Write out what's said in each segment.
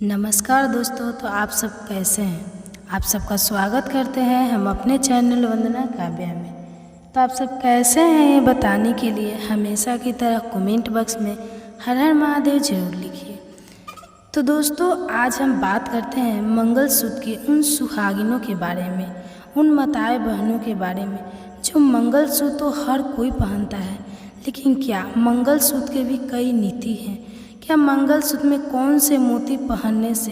नमस्कार दोस्तों। तो आप सब कैसे हैं? आप सबका स्वागत करते हैं हम अपने चैनल वंदना काव्या में। तो आप सब कैसे हैं ये बताने के लिए हमेशा की तरह कमेंट बॉक्स में हर हर महादेव जरूर लिखिए। तो दोस्तों आज हम बात करते हैं मंगलसूत्र की उन सुहागिनों के बारे में, उन माताएं बहनों के बारे में जो मंगलसूत्र तो हर कोई पहनता है, लेकिन क्या मंगलसूत्र के भी कई नीति हैं? क्या मंगलसूत्र में कौन से मोती पहनने से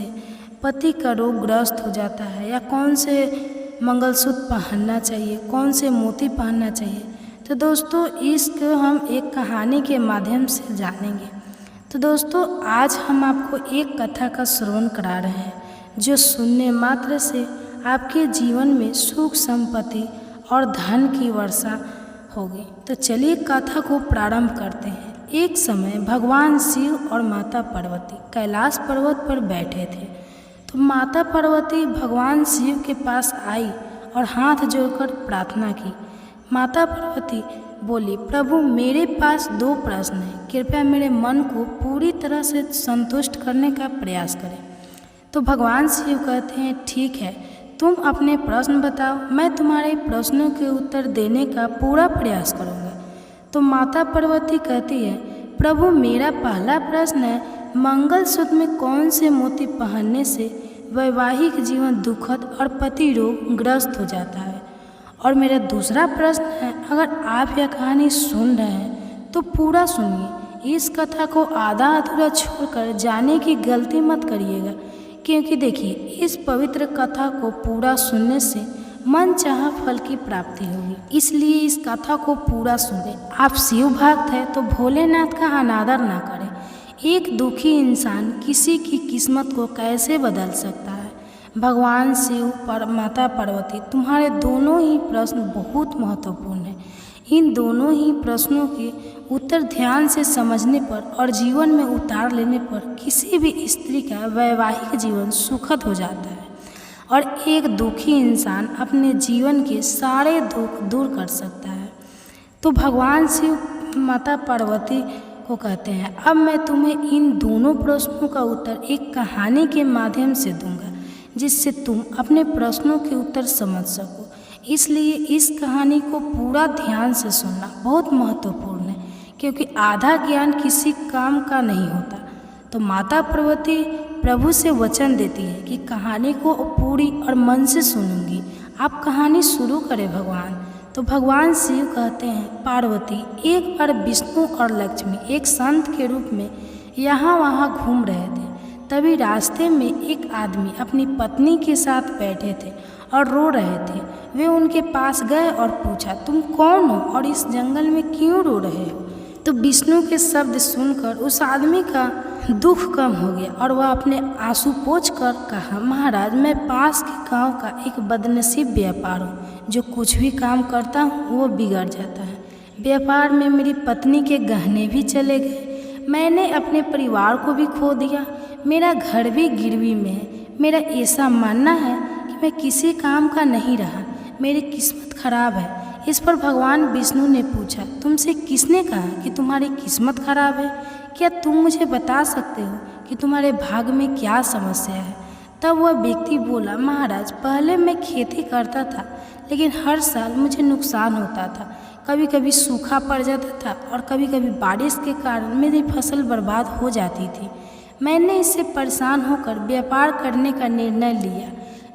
पति का रोग ग्रस्त हो जाता है, या कौन से मंगलसूत्र पहनना चाहिए, कौन से मोती पहनना चाहिए? तो दोस्तों इसको हम एक कहानी के माध्यम से जानेंगे। तो दोस्तों आज हम आपको एक कथा का श्रवण करा रहे हैं जो सुनने मात्र से आपके जीवन में सुख संपत्ति और धन की वर्षा होगी। तो चलिए कथा को प्रारंभ करते हैं। एक समय भगवान शिव और माता पार्वती कैलाश पर्वत पर बैठे थे। तो माता पार्वती भगवान शिव के पास आई और हाथ जोड़कर प्रार्थना की। माता पार्वती बोली, प्रभु मेरे पास 2 प्रश्न हैं, कृपया मेरे मन को पूरी तरह से संतुष्ट करने का प्रयास करें। तो भगवान शिव कहते हैं, ठीक है, तुम अपने प्रश्न बताओ, मैं तुम्हारे प्रश्नों के उत्तर देने का पूरा प्रयास करूँगा। तो माता पार्वती कहती है, प्रभु मेरा पहला प्रश्न है, मंगलसूत्र में कौन से मोती पहनने से वैवाहिक जीवन दुखद और पति रोग ग्रस्त हो जाता है? और मेरा दूसरा प्रश्न है, अगर आप यह कहानी सुन रहे हैं तो पूरा सुनिए, इस कथा को आधा अधूरा छोड़कर जाने की गलती मत करिएगा, क्योंकि देखिए इस पवित्र कथा को पूरा सुनने से मन चाहा फल की प्राप्ति होगी। इसलिए इस कथा को पूरा सुनें। आप शिव भक्त हैं तो भोलेनाथ का अनादर ना करें। एक दुखी इंसान किसी की किस्मत को कैसे बदल सकता है? भगवान शिव पर माता पार्वती, तुम्हारे दोनों ही प्रश्न बहुत महत्वपूर्ण हैं। इन दोनों ही प्रश्नों के उत्तर ध्यान से समझने पर और जीवन में उतार लेने पर किसी भी स्त्री का वैवाहिक जीवन सुखद हो जाता है और एक दुखी इंसान अपने जीवन के सारे दुख दूर कर सकता है। तो भगवान शिव माता पार्वती को कहते हैं, अब मैं तुम्हें इन दोनों प्रश्नों का उत्तर एक कहानी के माध्यम से दूंगा, जिससे तुम अपने प्रश्नों के उत्तर समझ सको। इसलिए इस कहानी को पूरा ध्यान से सुनना बहुत महत्वपूर्ण है, क्योंकि आधा ज्ञान किसी काम का नहीं होता। तो माता पार्वती प्रभु से वचन देती है कि कहानी को पूरी और मन से सुनूंगी। आप कहानी शुरू करें भगवान। तो भगवान शिव कहते हैं, पार्वती एक बार विष्णु और लक्ष्मी एक संत के रूप में यहाँ वहाँ घूम रहे थे। तभी रास्ते में एक आदमी अपनी पत्नी के साथ बैठे थे और रो रहे थे। वे उनके पास गए और पूछा, तुम कौन हो और इस जंगल में क्यों रो रहे हो? तो विष्णु के शब्द सुनकर उस आदमी का दुख कम हो गया और वह अपने आंसू पोंछ कर कहा, महाराज मैं पास के गांव का एक बदनसीब व्यापार हूँ, जो कुछ भी काम करता हूँ वो बिगड़ जाता है। व्यापार में मेरी पत्नी के गहने भी चले गए, मैंने अपने परिवार को भी खो दिया, मेरा घर भी गिरवी में है। मेरा ऐसा मानना है कि मैं किसी काम का नहीं रहा, मेरी किस्मत खराब है। इस पर भगवान विष्णु ने पूछा, तुमसे किसने कहा कि तुम्हारी किस्मत खराब है? क्या तुम मुझे बता सकते हो कि तुम्हारे भाग्य में क्या समस्या है? तब वह व्यक्ति बोला, महाराज पहले मैं खेती करता था, लेकिन हर साल मुझे नुकसान होता था। कभी कभी सूखा पड़ जाता था और कभी कभी बारिश के कारण मेरी फसल बर्बाद हो जाती थी। मैंने इससे परेशान होकर व्यापार करने का निर्णय लिया।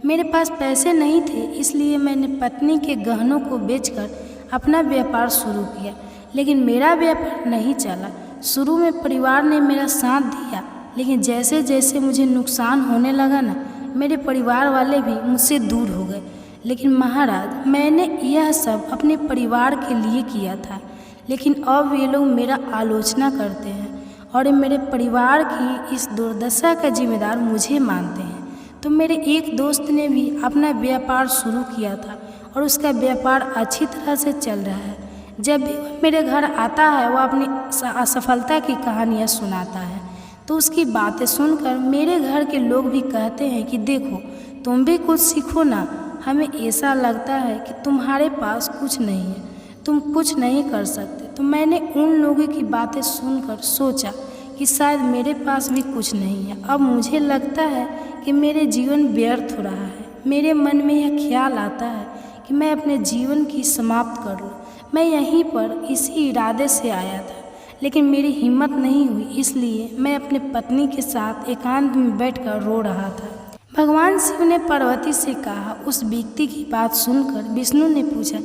मेरे पास पैसे नहीं थे, इसलिए मैंने पत्नी के गहनों को बेचकर अपना व्यापार शुरू किया, लेकिन मेरा व्यापार नहीं चला। शुरू में परिवार ने मेरा साथ दिया, लेकिन जैसे जैसे मुझे नुकसान होने लगा ना, मेरे परिवार वाले भी मुझसे दूर हो गए। लेकिन महाराज मैंने यह सब अपने परिवार के लिए किया था, लेकिन अब वे लोग मेरा आलोचना करते हैं और मेरे परिवार की इस दुर्दशा का जिम्मेदार मुझे मानते हैं। तो मेरे एक दोस्त ने भी अपना व्यापार शुरू किया था और उसका व्यापार अच्छी तरह से चल रहा है। जब भी वह मेरे घर आता है वह अपनी असफलता की कहानियाँ सुनाता है, तो उसकी बातें सुनकर मेरे घर के लोग भी कहते हैं कि देखो तुम भी कुछ सीखो ना। हमें ऐसा लगता है कि तुम्हारे पास कुछ नहीं है, तुम कुछ नहीं कर सकते। तो मैंने उन लोगों की बातें सुनकर सोचा कि शायद मेरे पास भी कुछ नहीं है। अब मुझे लगता है कि मेरे जीवन व्यर्थ हो रहा है। मेरे मन में यह ख्याल आता है कि मैं अपने जीवन की समाप्त कर लूँ। मैं यहीं पर इसी इरादे से आया था, लेकिन मेरी हिम्मत नहीं हुई, इसलिए मैं अपने पत्नी के साथ एकांत में बैठकर रो रहा था। भगवान शिव ने पार्वती से कहा। उस व्यक्ति की बात सुनकर विष्णु ने पूछा,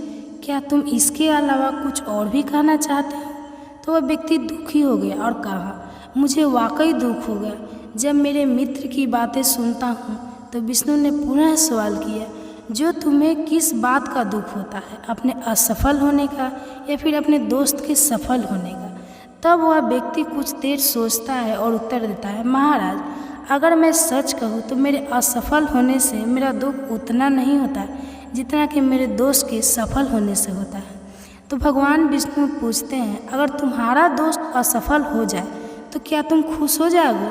क्या तुम इसके अलावा कुछ और भी कहना चाहते हो? तो वह व्यक्ति दुखी हो गया और कहा, मुझे वाकई दुख हो गया जब मेरे मित्र की बातें सुनता हूँ। तो विष्णु ने पुनः सवाल किया, जो तुम्हें किस बात का दुख होता है, अपने असफल होने का या फिर अपने दोस्त के सफल होने का? तब वह व्यक्ति कुछ देर सोचता है और उत्तर देता है, महाराज, अगर मैं सच कहूँ तो मेरे असफल होने से मेरा दुख उतना नहीं होता जितना कि मेरे दोस्त के सफल होने से होता है। तो भगवान विष्णु पूछते हैं, अगर तुम्हारा दोस्त असफल हो जाए तो क्या तुम खुश हो जाओगे?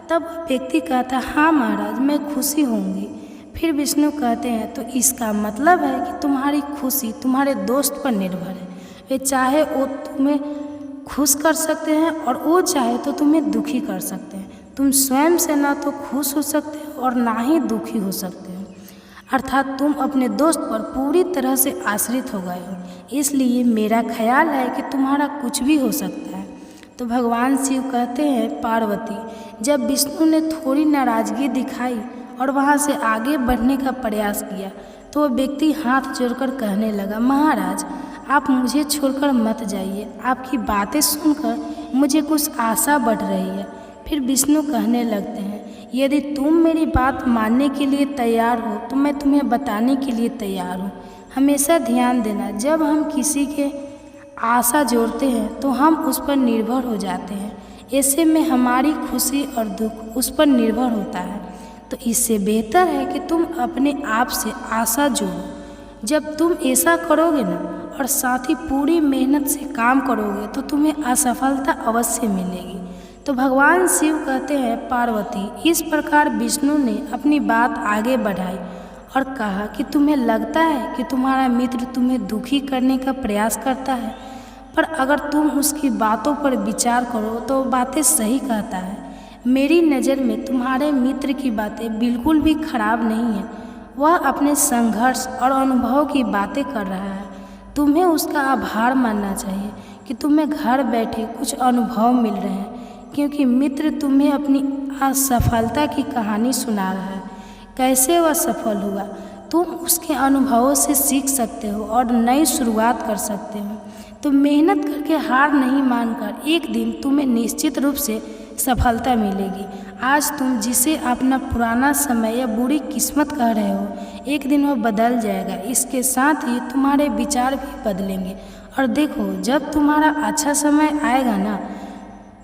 तब व्यक्ति कहता है, हाँ महाराज, मैं खुशी होंगी। फिर विष्णु कहते हैं, तो इसका मतलब है कि तुम्हारी खुशी तुम्हारे दोस्त पर निर्भर है। वे चाहे वो तुम्हें खुश कर सकते हैं और वो चाहे तो तुम्हें दुखी कर सकते हैं। तुम स्वयं से ना तो खुश हो सकते हो और ना ही दुखी हो सकते हो, अर्थात तुम अपने दोस्त पर पूरी तरह से आश्रित हो गए हो। इसलिए मेरा ख्याल है कि तुम्हारा कुछ भी हो सकता है। तो भगवान शिव कहते हैं, पार्वती, जब विष्णु ने थोड़ी नाराज़गी दिखाई और वहाँ से आगे बढ़ने का प्रयास किया तो वह व्यक्ति हाथ जोड़कर कहने लगा, महाराज, आप मुझे छोड़कर मत जाइए। आपकी बातें सुनकर मुझे कुछ आशा बढ़ रही है। फिर विष्णु कहने लगते हैं, यदि तुम मेरी बात मानने के लिए तैयार हो तो मैं तुम्हें बताने के लिए तैयार हूँ। हमेशा ध्यान देना, जब हम किसी के आशा जोड़ते हैं तो हम उस पर निर्भर हो जाते हैं। ऐसे में हमारी खुशी और दुख उस पर निर्भर होता है। तो इससे बेहतर है कि तुम अपने आप से आशा जोड़ो। जब तुम ऐसा करोगे ना और साथ ही पूरी मेहनत से काम करोगे तो तुम्हें असफलता अवश्य मिलेगी। तो भगवान शिव कहते हैं, पार्वती, इस प्रकार विष्णु ने अपनी बात आगे बढ़ाई और कहा कि तुम्हें लगता है कि तुम्हारा मित्र तुम्हें दुखी करने का प्रयास करता है, पर अगर तुम उसकी बातों पर विचार करो तो बातें सही कहता है। मेरी नज़र में तुम्हारे मित्र की बातें बिल्कुल भी खराब नहीं है। वह अपने संघर्ष और अनुभव की बातें कर रहा है। तुम्हें उसका आभार मानना चाहिए कि तुम्हें घर बैठे कुछ अनुभव मिल रहे हैं, क्योंकि मित्र तुम्हें अपनी असफलता की कहानी सुना रहा है। कैसे वह सफल हुआ, तुम उसके अनुभवों से सीख सकते हो और नई शुरुआत कर सकते हो। तो मेहनत करके हार नहीं मानकर एक दिन तुम्हें निश्चित रूप से सफलता मिलेगी। आज तुम जिसे अपना पुराना समय या बुरी किस्मत कह रहे हो, एक दिन वह बदल जाएगा। इसके साथ ही तुम्हारे विचार भी बदलेंगे। और देखो, जब तुम्हारा अच्छा समय आएगा ना,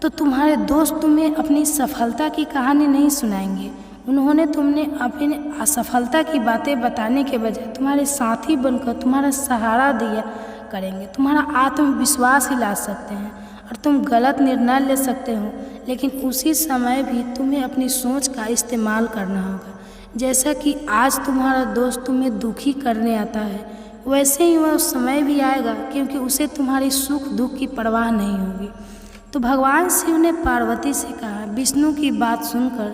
तो तुम्हारे दोस्त तुम्हें अपनी सफलता की कहानी नहीं सुनाएंगे। उन्होंने तुमने अपनी असफलता की बातें बताने के बजाय तुम्हारे साथी बनकर तुम्हारा सहारा दिया करेंगे। तुम्हारा आत्मविश्वास हिला सकते हैं और तुम गलत निर्णय ले सकते हो, लेकिन उसी समय भी तुम्हें अपनी सोच का इस्तेमाल करना होगा। जैसा कि आज तुम्हारा दोस्त तुम्हें दुखी करने आता है, वैसे ही वह समय भी आएगा, क्योंकि उसे तुम्हारी सुख दुख की परवाह नहीं होगी। तो भगवान शिव ने पार्वती से कहा, विष्णु की बात सुनकर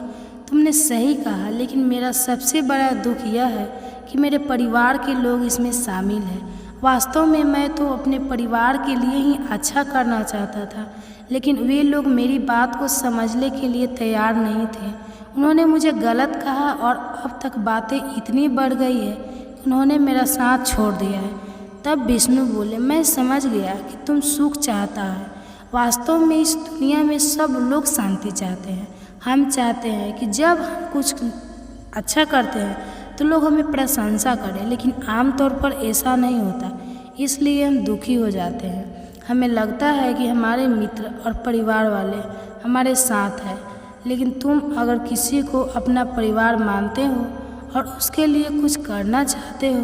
तुमने सही कहा, लेकिन मेरा सबसे बड़ा दुख यह है कि मेरे परिवार के लोग इसमें शामिल हैं। वास्तव में मैं तो अपने परिवार के लिए ही अच्छा करना चाहता था, लेकिन वे लोग मेरी बात को समझने के लिए तैयार नहीं थे। उन्होंने मुझे गलत कहा और अब तक बातें इतनी बढ़ गई है कि उन्होंने मेरा साथ छोड़ दिया है। तब विष्णु बोले, मैं समझ गया कि तुम सुख चाहता है। वास्तव में इस दुनिया में सब लोग शांति चाहते हैं। हम चाहते हैं कि जब हम कुछ अच्छा करते हैं तो लोग हमें प्रशंसा करें, लेकिन आमतौर पर ऐसा नहीं होता, इसलिए हम दुखी हो जाते हैं। हमें लगता है कि हमारे मित्र और परिवार वाले हमारे साथ हैं, लेकिन तुम अगर किसी को अपना परिवार मानते हो और उसके लिए कुछ करना चाहते हो,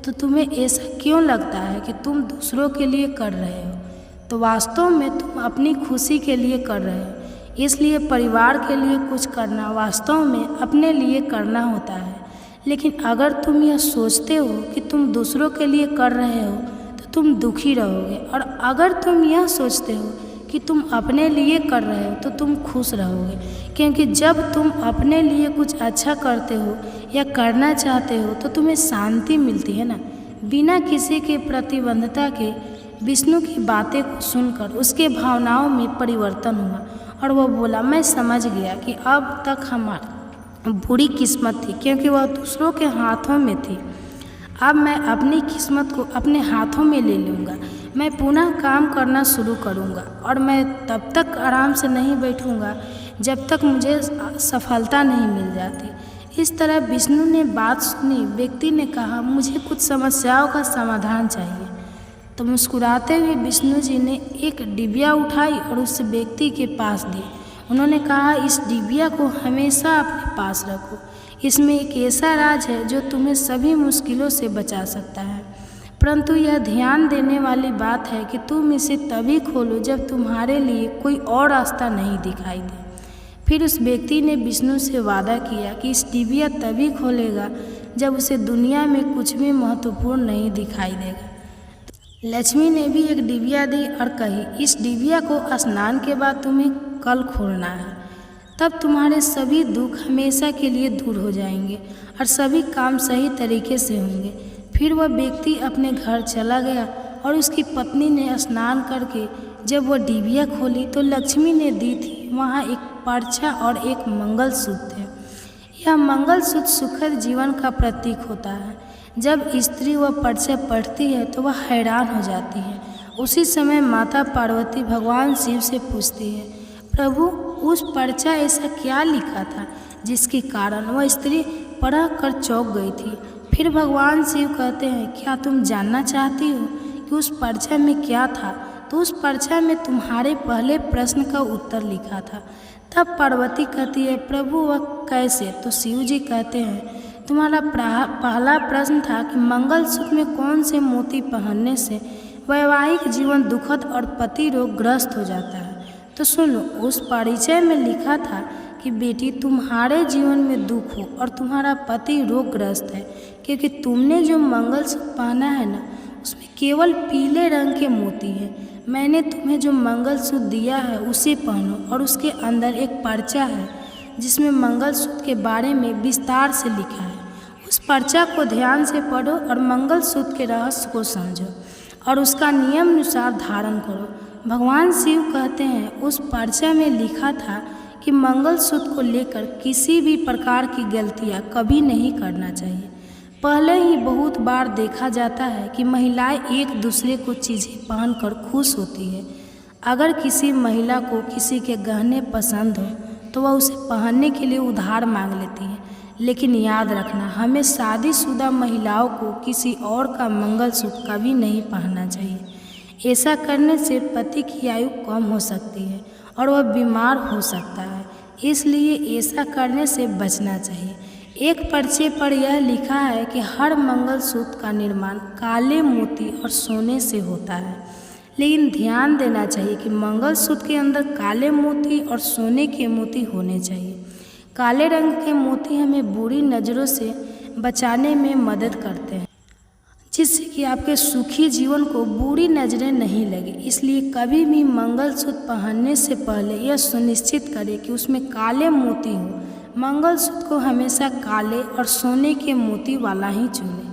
तो तुम्हें ऐसा क्यों लगता है कि तुम दूसरों के लिए कर रहे हो? तो वास्तव में तुम अपनी खुशी के लिए कर रहे हो। इसलिए परिवार के लिए कुछ करना वास्तव में अपने लिए करना होता है। लेकिन अगर तुम यह सोचते हो कि तुम दूसरों के लिए कर रहे हो तो तुम दुखी रहोगे, और अगर तुम यह सोचते हो कि तुम अपने लिए कर रहे हो तो तुम खुश रहोगे, क्योंकि जब तुम अपने लिए कुछ अच्छा करते हो या करना चाहते हो तो तुम्हें शांति मिलती है ना। बिना किसी के प्रतिबंधता के विष्णु की बातें को सुनकर उसके भावनाओं में परिवर्तन हुआ और वह बोला, मैं समझ गया कि अब तक हमारी बुरी किस्मत थी क्योंकि वह दूसरों के हाथों में थी। अब मैं अपनी किस्मत को अपने हाथों में ले लूँगा। मैं पुनः काम करना शुरू करूँगा और मैं तब तक आराम से नहीं बैठूँगा जब तक मुझे सफलता नहीं मिल जाती। इस तरह विष्णु ने बात सुनी। व्यक्ति ने कहा, मुझे कुछ समस्याओं का समाधान चाहिए। तो मुस्कुराते हुए विष्णु जी ने एक डिबिया उठाई और उस व्यक्ति के पास दी। उन्होंने कहा, इस डिबिया को हमेशा अपने पास रखो। इसमें एक ऐसा राज है जो तुम्हें सभी मुश्किलों से बचा सकता है, परंतु यह ध्यान देने वाली बात है कि तुम इसे तभी खोलो जब तुम्हारे लिए कोई और रास्ता नहीं दिखाई दे। फिर उस व्यक्ति ने विष्णु से वादा किया कि इस डिबिया तभी खोलेगा जब उसे दुनिया में कुछ भी महत्वपूर्ण नहीं दिखाई देगा। लक्ष्मी ने भी एक डिबिया दी और कही, इस डिबिया को स्नान के बाद तुम्हें कल खोलना है, तब तुम्हारे सभी दुख हमेशा के लिए दूर हो जाएंगे और सभी काम सही तरीके से होंगे। फिर वह व्यक्ति अपने घर चला गया और उसकी पत्नी ने स्नान करके जब वह डिबिया खोली तो लक्ष्मी ने दी थी वहाँ एक पर्चा और एक मंगलसूत्र थे। यह मंगलसूत्र सुखद जीवन का प्रतीक होता है। जब स्त्री वह पर्चा पढ़ती है तो वह हैरान हो जाती है। उसी समय माता पार्वती भगवान शिव से पूछती है, प्रभु, उस पर्चा ऐसा क्या लिखा था जिसके कारण वह स्त्री पढ़ कर चौंक गई थी। फिर भगवान शिव कहते हैं, क्या तुम जानना चाहती हो कि उस पर्चा में क्या था? तो उस पर्चा में तुम्हारे पहले प्रश्न का उत्तर लिखा था। तब पार्वती कहती है, प्रभु वह कैसे? तो शिव जी कहते हैं, तुम्हारा पहला प्रश्न था कि मंगलसूत्र में कौन से मोती पहनने से वैवाहिक जीवन दुखद और पति रोगग्रस्त हो जाता है। तो सुनो, उस परिचय में लिखा था कि बेटी, तुम्हारे जीवन में दुख हो और तुम्हारा पति रोगग्रस्त है क्योंकि तुमने जो मंगलसूत्र पहना है ना, उसमें केवल पीले रंग के मोती हैं। मैंने तुम्हें जो मंगलसूत्र दिया है उसे पहनो और उसके अंदर एक पर्चा है जिसमें मंगलसूत्र के बारे में विस्तार से लिखा है। उस पर्चा को ध्यान से पढ़ो और मंगलसूत्र के रहस्य को समझो और उसका नियम अनुसार धारण करो। भगवान शिव कहते हैं, उस पर्चा में लिखा था कि मंगलसूत्र को लेकर किसी भी प्रकार की गलतियां कभी नहीं करना चाहिए। पहले ही बहुत बार देखा जाता है कि महिलाएं एक दूसरे को चीज़ें पहनकर खुश होती है। अगर किसी महिला को किसी के गहने पसंद हो तो वह उसे पहनने के लिए उधार मांग लेती है, लेकिन याद रखना, हमें शादीशुदा महिलाओं को किसी और का मंगलसूत्र कभी नहीं पहनना चाहिए। ऐसा करने से पति की आयु कम हो सकती है और वह बीमार हो सकता है, इसलिए ऐसा करने से बचना चाहिए। एक पर्चे पर यह लिखा है कि हर मंगलसूत्र का निर्माण काले मोती और सोने से होता है, लेकिन ध्यान देना चाहिए कि मंगलसूत्र के अंदर काले मोती और सोने के मोती होने चाहिए। काले रंग के मोती हमें बुरी नज़रों से बचाने में मदद करते हैं, जिससे कि आपके सुखी जीवन को बुरी नज़रें नहीं लगे। इसलिए कभी भी मंगलसूत्र पहनने से पहले यह सुनिश्चित करें कि उसमें काले मोती हो। मंगलसूत्र को हमेशा काले और सोने के मोती वाला ही चुनें।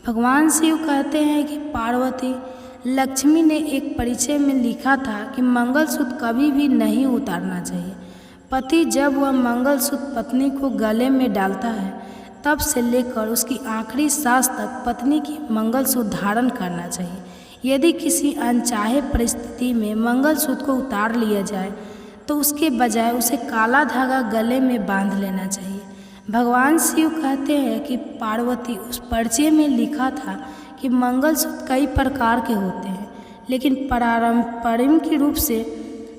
भगवान शिव कहते हैं कि पार्वती, लक्ष्मी ने एक परिचय में लिखा था कि मंगलसूत्र कभी भी नहीं उतारना चाहिए। पति जब वह मंगलसूत्र पत्नी को गले में डालता है तब से लेकर उसकी आखिरी सांस तक पत्नी की मंगलसूत्र धारण करना चाहिए। यदि किसी अनचाहे परिस्थिति में मंगलसूत्र को उतार लिया जाए तो उसके बजाय उसे काला धागा गले में बांध लेना चाहिए। भगवान शिव कहते हैं कि पार्वती, उस पर्चे में लिखा था कि मंगलसूत्र कई प्रकार के होते हैं, लेकिन पारंपरिक रूप से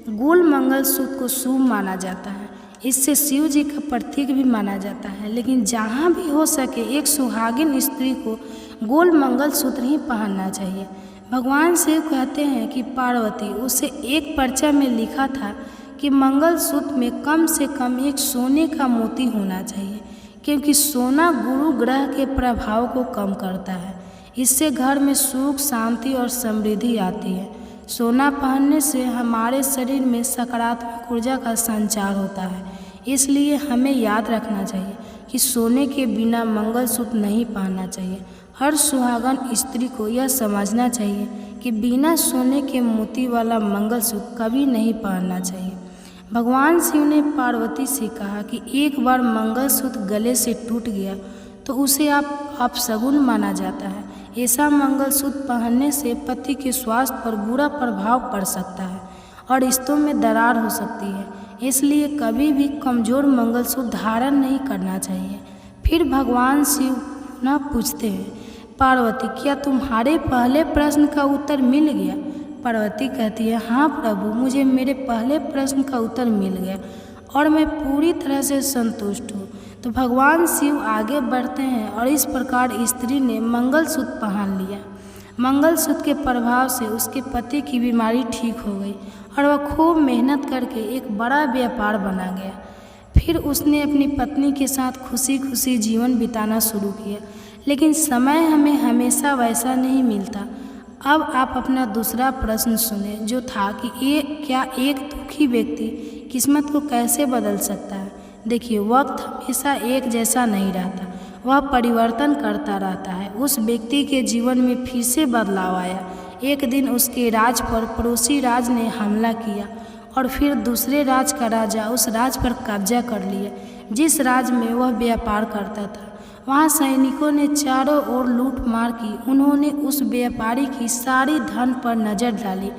गोल मंगलसूत्र को शुभ माना जाता है। इससे शिव जी का प्रतीक भी माना जाता है, लेकिन जहाँ भी हो सके एक सुहागिन स्त्री को गोल मंगलसूत्र ही पहनना चाहिए। भगवान शिव कहते हैं कि पार्वती, उसे एक पर्चा में लिखा था कि मंगलसूत्र में कम से कम एक सोने का मोती होना चाहिए, क्योंकि सोना गुरु ग्रह के प्रभाव को कम करता है। इससे घर में सुख, शांति और समृद्धि आती है। सोना पहनने से हमारे शरीर में सकारात्मक ऊर्जा का संचार होता है। इसलिए हमें याद रखना चाहिए कि सोने के बिना मंगलसूत्र नहीं पहनना चाहिए। हर सुहागन स्त्री को यह समझना चाहिए कि बिना सोने के मोती वाला मंगलसूत्र कभी नहीं पहनना चाहिए। भगवान शिव ने पार्वती से कहा कि एक बार मंगलसूत्र गले से टूट गया तो उसे अपशगुन माना जाता है। ऐसा मंगलसूत्र पहनने से पति के स्वास्थ्य पर बुरा प्रभाव पड़ सकता है और रिश्तों में दरार हो सकती है। इसलिए कभी भी कमज़ोर मंगलसूत्र धारण नहीं करना चाहिए। फिर भगवान शिव न पूछते हैं, पार्वती क्या तुम्हारे पहले प्रश्न का उत्तर मिल गया? पार्वती कहती है, हाँ प्रभु, मुझे मेरे पहले प्रश्न का उत्तर मिल गया और मैं पूरी तरह से संतुष्ट हूँ। तो भगवान शिव आगे बढ़ते हैं और इस प्रकार स्त्री ने मंगलसूत्र पहन लिया। मंगलसूत्र के प्रभाव से उसके पति की बीमारी ठीक हो गई और वह खूब मेहनत करके एक बड़ा व्यापार बना गया। फिर उसने अपनी पत्नी के साथ खुशी खुशी जीवन बिताना शुरू किया। लेकिन समय हमें हमेशा वैसा नहीं मिलता। अब आप अपना दूसरा प्रश्न सुने, जो था कि क्या एक दुखी व्यक्ति किस्मत को कैसे बदल सकता है? देखिए, वक्त हमेशा एक जैसा नहीं रहता, वह परिवर्तन करता रहता है। उस व्यक्ति के जीवन में फिर से बदलाव आया। एक दिन उसके राज पर पड़ोसी राज ने हमला किया और फिर दूसरे राज का राजा उस राज पर कब्जा कर लिया जिस राज में वह व्यापार करता था। वहाँ सैनिकों ने चारों ओर लूट मार की। उन्होंने उस व्यापारी की सारी धन पर नज़र डाली,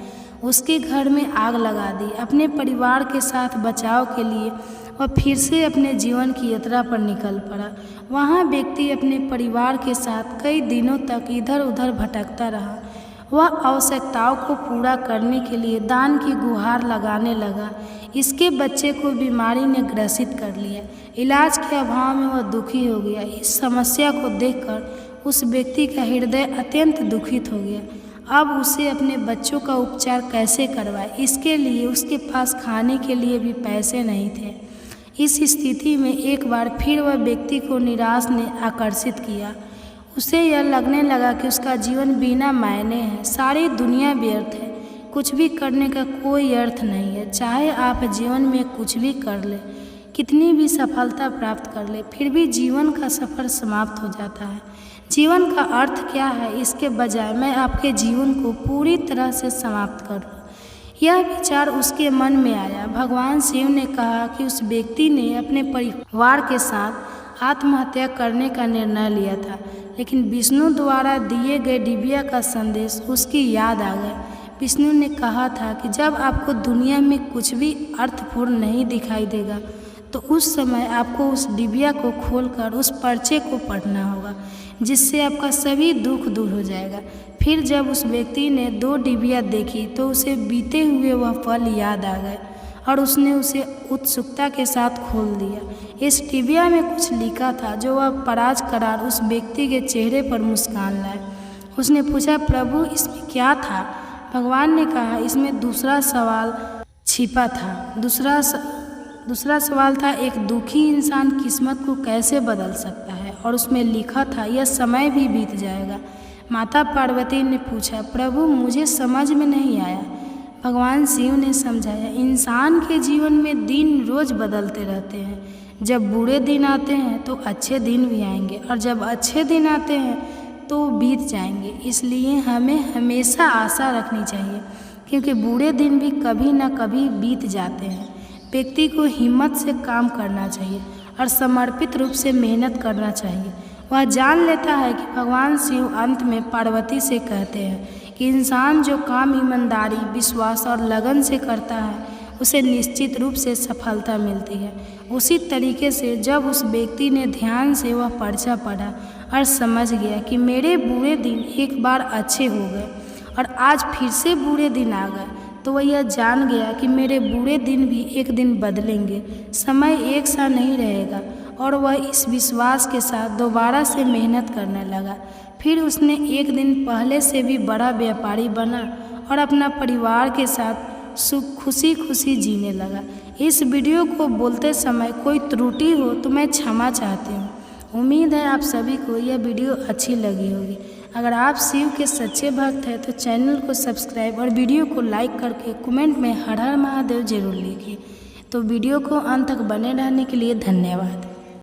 उसके घर में आग लगा दी। अपने परिवार के साथ बचाव के लिए वह फिर से अपने जीवन की यात्रा पर निकल पड़ा। वहाँ व्यक्ति अपने परिवार के साथ कई दिनों तक इधर उधर भटकता रहा। वह आवश्यकताओं को पूरा करने के लिए दान की गुहार लगाने लगा। इसके बच्चे को बीमारी ने ग्रसित कर लिया। इलाज के अभाव में वह दुखी हो गया। इस समस्या को देखकर उस व्यक्ति का हृदय अत्यंत दुखित हो गया। अब उसे अपने बच्चों का उपचार कैसे करवाए, इसके लिए उसके पास खाने के लिए भी पैसे नहीं थे। इस स्थिति में एक बार फिर वह व्यक्ति को निराश ने आकर्षित किया। उसे यह लगने लगा कि उसका जीवन बिना मायने है, सारी दुनिया व्यर्थ है, कुछ भी करने का कोई अर्थ नहीं है। चाहे आप जीवन में कुछ भी कर ले, कितनी भी सफलता प्राप्त कर ले, फिर भी जीवन का सफ़र समाप्त हो जाता है। जीवन का अर्थ क्या है, इसके बजाय मैं आपके जीवन को पूरी तरह से समाप्त कर दूँ। यह विचार उसके मन में आया। भगवान शिव ने कहा कि उस व्यक्ति ने अपने परिवार के साथ आत्महत्या करने का निर्णय लिया था, लेकिन विष्णु द्वारा दिए गए डिबिया का संदेश उसकी याद आ गया। विष्णु ने कहा था कि जब आपको दुनिया में कुछ भी अर्थपूर्ण नहीं दिखाई देगा तो उस समय आपको उस डिबिया को खोलकर उस पर्चे को पढ़ना होगा, जिससे आपका सभी दुख दूर हो जाएगा। फिर जब उस व्यक्ति ने 2 डिबिया देखी तो उसे बीते हुए वह पल याद आ गए और उसने उसे उत्सुकता के साथ खोल दिया। इस डिबिया में कुछ लिखा था जो वह पराज करार उस व्यक्ति के चेहरे पर मुस्कान लाए। उसने पूछा, प्रभु इसमें क्या था? भगवान ने कहा, इसमें दूसरा सवाल छिपा था। दूसरा सवाल था, एक दुखी इंसान किस्मत को कैसे बदल सकता है? और उसमें लिखा था, यह समय भी बीत जाएगा। माता पार्वती ने पूछा, प्रभु मुझे समझ में नहीं आया। भगवान शिव ने समझाया, इंसान के जीवन में दिन रोज बदलते रहते हैं। जब बुरे दिन आते हैं तो अच्छे दिन भी आएंगे और जब अच्छे दिन आते हैं तो बीत जाएंगे। इसलिए हमें हमेशा आशा रखनी चाहिए, क्योंकि बुरे दिन भी कभी न कभी बीत जाते हैं। व्यक्ति को हिम्मत से काम करना चाहिए और समर्पित रूप से मेहनत करना चाहिए। वह जान लेता है कि भगवान शिव अंत में पार्वती से कहते हैं कि इंसान जो काम ईमानदारी, विश्वास और लगन से करता है उसे निश्चित रूप से सफलता मिलती है। उसी तरीके से जब उस व्यक्ति ने ध्यान से वह पर्चा पढ़ा और समझ गया कि मेरे बुरे दिन एक बार अच्छे हो गए और आज फिर से बुरे दिन आ गए, तो वह यह जान गया कि मेरे बुरे दिन भी एक दिन बदलेंगे, समय एक सा नहीं रहेगा। और वह इस विश्वास के साथ दोबारा से मेहनत करने लगा। फिर उसने एक दिन पहले से भी बड़ा व्यापारी बना और अपना परिवार के साथ खुशी खुशी जीने लगा। इस वीडियो को बोलते समय कोई त्रुटि हो तो मैं क्षमा चाहती हूँ। उम्मीद है आप सभी को यह वीडियो अच्छी लगी होगी। अगर आप शिव के सच्चे भक्त हैं तो चैनल को सब्सक्राइब और वीडियो को लाइक करके कमेंट में हर हर महादेव जरूर लिखिए। तो वीडियो को अंत तक बने रहने के लिए धन्यवाद।